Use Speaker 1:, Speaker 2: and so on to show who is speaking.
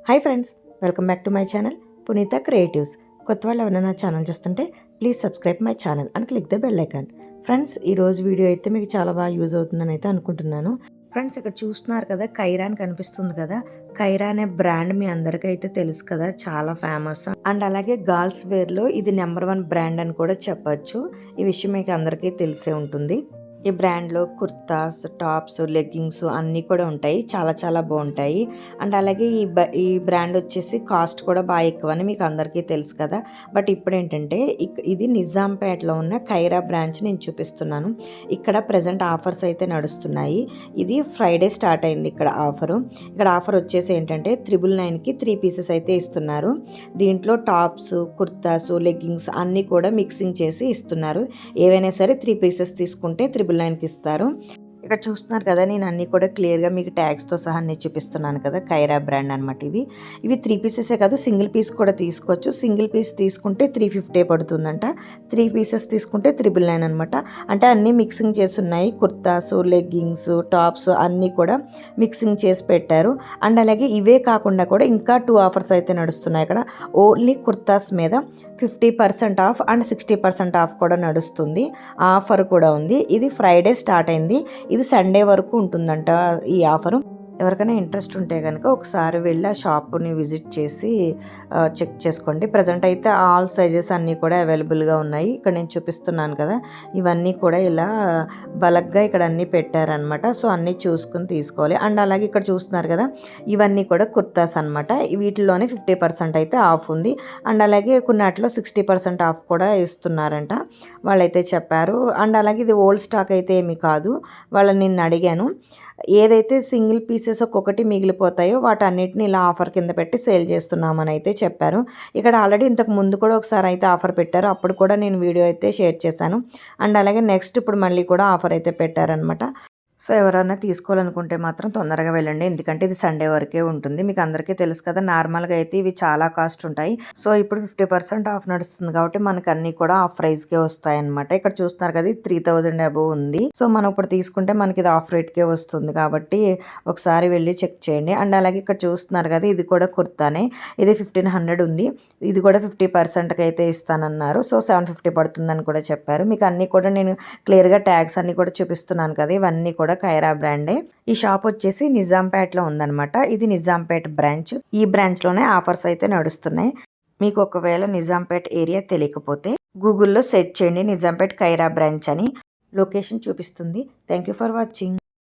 Speaker 1: Hi friends, welcome back to my channel పునీత creatives. కొత్త వాళ్ళు ఎవరైనా నా ఛానల్ చూస్తుంటే please subscribe my channel and click the bell icon. Friends, ఈరోజు వీడియో అయితే మీకు చాలా బాగా యూజ్ అవుతుందని అయితే అనుకుంటున్నాను. ఫ్రెండ్స్, ఇక్కడ చూస్తున్నారు కదా, కైరా అని కనిపిస్తుంది కదా. కైరా అనే బ్రాండ్ మీ అందరికీ అయితే తెలుసు కదా, చాలా ఫేమస్. అండ్ అలాగే గర్ల్స్ వేర్లో ఇది నెంబర్ 1 బ్రాండ్ అని కూడా చెప్పచ్చు. ఈ విషయం మీకు అందరికీ తెలిసే ఉంటుంది. ఈ బ్రాండ్లో కుర్తాస్, టాప్స్, లెగ్గింగ్స్ అన్నీ కూడా ఉంటాయి. చాలా చాలా బాగుంటాయి. అండ్ అలాగే ఈ బ్రాండ్ వచ్చేసి కాస్ట్ కూడా బాగా ఎక్కువ అని మీకు అందరికీ తెలుసు కదా. బట్ ఇప్పుడు ఏంటంటే ఇది నిజాంపేటలో ఉన్న కైరా బ్రాంచ్ నేను చూపిస్తున్నాను. ఇక్కడ ప్రజెంట్ ఆఫర్స్ అయితే నడుస్తున్నాయి. ఇది ఫ్రైడే స్టార్ట్ అయింది ఇక్కడ ఆఫరు. ఇక్కడ ఆఫర్ వచ్చేసి ఏంటంటే 999కి 3 పీసెస్ అయితే ఇస్తున్నారు. దీంట్లో టాప్స్, కుర్తాస్, లెగ్గింగ్స్ అన్నీ కూడా మిక్సింగ్ చేసి ఇస్తున్నారు. ఏవైనా సరే 3 పీసెస్ తీసుకుంటే 999కి ఇస్తారు. ఇక్కడ చూస్తున్నారు కదా, నేను అన్నీ కూడా క్లియర్గా మీకు ట్యాగ్స్తో సహా నేను చూపిస్తున్నాను కదా. కైరా బ్రాండ్ అనమాట. ఇవి 3 పీసెసే కాదు, సింగిల్ పీస్ కూడా తీసుకోవచ్చు. సింగిల్ పీస్ తీసుకుంటే 350 పడుతుందంట. 3 పీసెస్ తీసుకుంటే 999 అనమాట. అంటే అన్నీ మిక్సింగ్ చేసి ఉన్నాయి. కుర్తాస్, లెగ్గింగ్స్, టాప్స్ అన్నీ కూడా మిక్సింగ్ చేసి పెట్టారు. అండ్ అలాగే ఇవే కాకుండా కూడా ఇంకా 2 ఆఫర్స్ అయితే నడుస్తున్నాయి. ఇక్కడ ఓన్లీ కుర్తాస్ మీద 50% ఆఫ్ అండ్ 60% ఆఫ్ కూడా నడుస్తుంది. ఆఫర్ కూడా ఉంది. ఇది ఫ్రైడే స్టార్ట్ అయింది. ఇది సండే వరకు ఉంటుందంట ఈ ఆఫరు. ఎవరికైనా ఇంట్రెస్ట్ ఉంటే కనుక ఒకసారి వెళ్ళి ఆ షాప్ని విజిట్ చేసి చెక్ చేసుకోండి. ప్రజెంట్ అయితే ఆల్ సైజెస్ అన్నీ కూడా అవైలబుల్గా ఉన్నాయి. ఇక్కడ నేను చూపిస్తున్నాను కదా, ఇవన్నీ కూడా ఇలా బలగ్గా ఇక్కడ అన్నీ పెట్టారనమాట. సో అన్నీ చూసుకుని తీసుకోవాలి. అండ్ అలాగే ఇక్కడ చూస్తున్నారు కదా, ఇవన్నీ కూడా కుర్తాస్ అనమాట. వీటిలోనే 50% అయితే ఆఫ్ ఉంది. అండ్ అలాగే కొన్నిట్లో 60% ఆఫ్ కూడా ఇస్తున్నారంట, వాళ్ళైతే చెప్పారు. అండ్ అలాగే ఇది ఓల్డ్ స్టాక్ అయితే ఏమీ కాదు. వాళ్ళని నేను అడిగాను, ఏదైతే సింగిల్ పీసెస్ ఒక్కొక్కటి మిగిలిపోతాయో వాటన్నిటిని ఇలా ఆఫర్ కింద పెట్టి సేల్ చేస్తున్నామని అయితే చెప్పారు. ఇక్కడ ఆల్రెడీ ఇంతకు ముందు కూడా ఒకసారి అయితే ఆఫర్ పెట్టారు. అప్పుడు కూడా నేను వీడియో అయితే షేర్ చేశాను. అండ్ అలాగే నెక్స్ట్ ఇప్పుడు మళ్ళీ కూడా ఆఫర్ అయితే పెట్టారనమాట. సో ఎవరైనా తీసుకోవాలనుకుంటే మాత్రం తొందరగా వెళ్ళండి. ఎందుకంటే ఇది సండే వరకే ఉంటుంది. మీకు అందరికీ తెలుసు కదా, నార్మల్గా అయితే ఇవి చాలా కాస్ట్ ఉంటాయి. సో ఇప్పుడు 50% ఆఫ్ నడుస్తుంది కాబట్టి మనకు అన్నీ కూడా ఆఫ్ ప్రైస్కే వస్తాయి అనమాట. ఇక్కడ చూస్తున్నారు కదా, 3000 అబోవ్ ఉంది. సో మనం ఇప్పుడు తీసుకుంటే మనకి ఇది ఆఫ్ రేట్కే వస్తుంది కాబట్టి ఒకసారి వెళ్ళి చెక్ చేయండి. అండ్ అలాగే ఇక్కడ చూస్తున్నారు కదా, ఇది కూడా కుర్తానే. ఇది 1500 ఉంది. ఇది కూడా 50%కి అయితే ఇస్తానన్నారు. సో 750 పడుతుందని కూడా చెప్పారు. మీకు అన్నీ కూడా నేను క్లియర్గా ట్యాగ్స్ అన్నీ కూడా చూపిస్తున్నాను కదా. ఇవన్నీ కూడా కైరా బ్రాండే. ఈ షాప్ వచ్చేసి నిజాంపేటలో ఉందన్నమాట. ఇది నిజాంపేట బ్రాంచ్. ఈ బ్రాంచ్లోనే ఆఫర్స్ అయితే నడుస్తున్నాయి. మీకు ఒకవేళ నిజాంపేట ఏరియా తెలియకపోతే గూగుల్లో సెర్చ్ చేయండి, నిజాంపేట కైరా బ్రాంచ్ అని లొకేషన్ చూపిస్తుంది. Thank you for watching.